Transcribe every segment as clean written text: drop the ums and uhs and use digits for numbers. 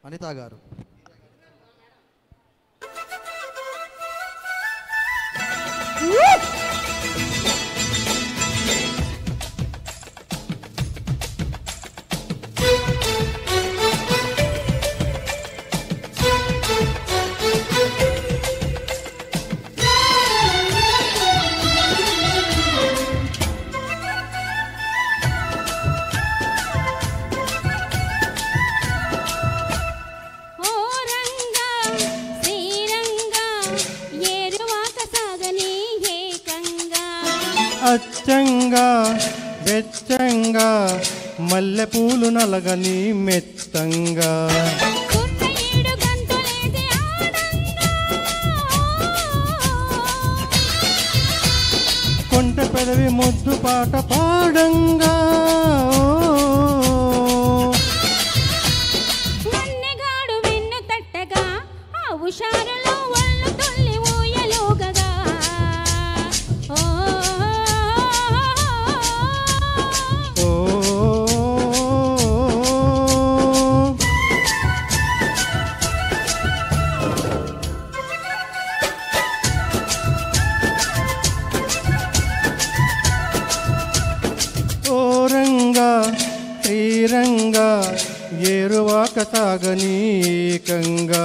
అనితా గారు. అచ్చంగా వెచ్చంగా మల్లెపూలు నలగని మెత్తంగా కొంట పెదవి ముద్దు పాట పాడంగా మన్నెగాడు వెన్ను తట్టగా ఆ ఉషారులో ఒళ్ళు తుల్లి ఊయలోగగా ఓరంగా శ్రీరంగా ఏరువాక సాగనీకంగా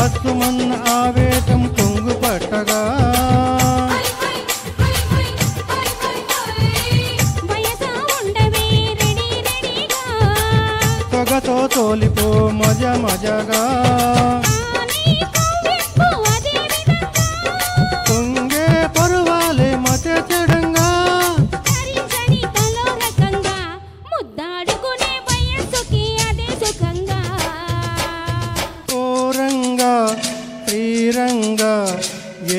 అస్తుమన్న ఆవేశం పొంగు పట్టగా తొగతో తోలిపో మజ మజగా పొంగే పరువాలే మత చెడంగా ముద్దాడుకునే వయస్సుకి అదే సుఖంగా ఓరంగా శ్రీరంగా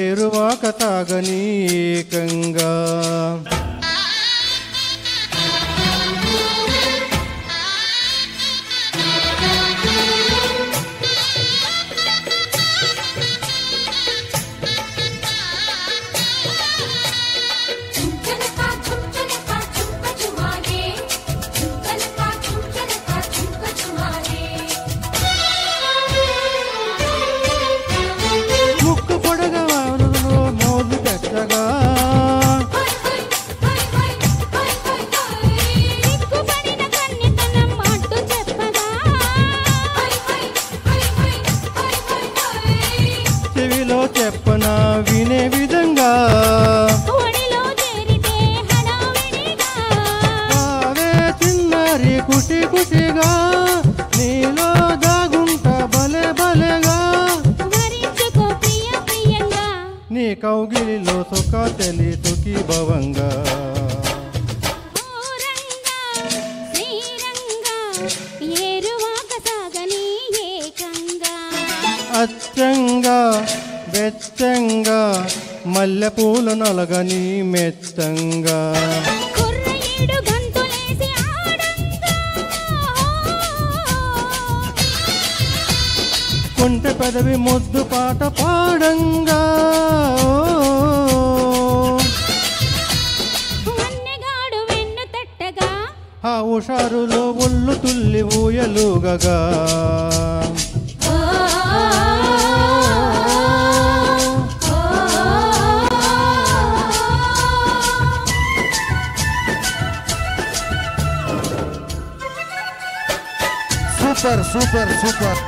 ఏరువాక తాగనీకంగా ముక్కు పొడగవారులో మోజు పెట్టగా చెవిలో చెప్పన వినే విధంగా అవే చిన్నారి కుటి కుటిగా నీలో దాగుంట బలే బలేగా నీ కౌగిలిలో సుఖ తెలి సుఖీ భవంగా అచ్చంగా వెచ్చంగా మల్లెపూల నలగని మెత్తంగా కొంటె పెదవి ముద్దు పాట పాడంగా ఆ ఉషారులో ఒళ్ళు తుల్లి ఊయలుగగా సూపర్ సూపర్ సూపర్.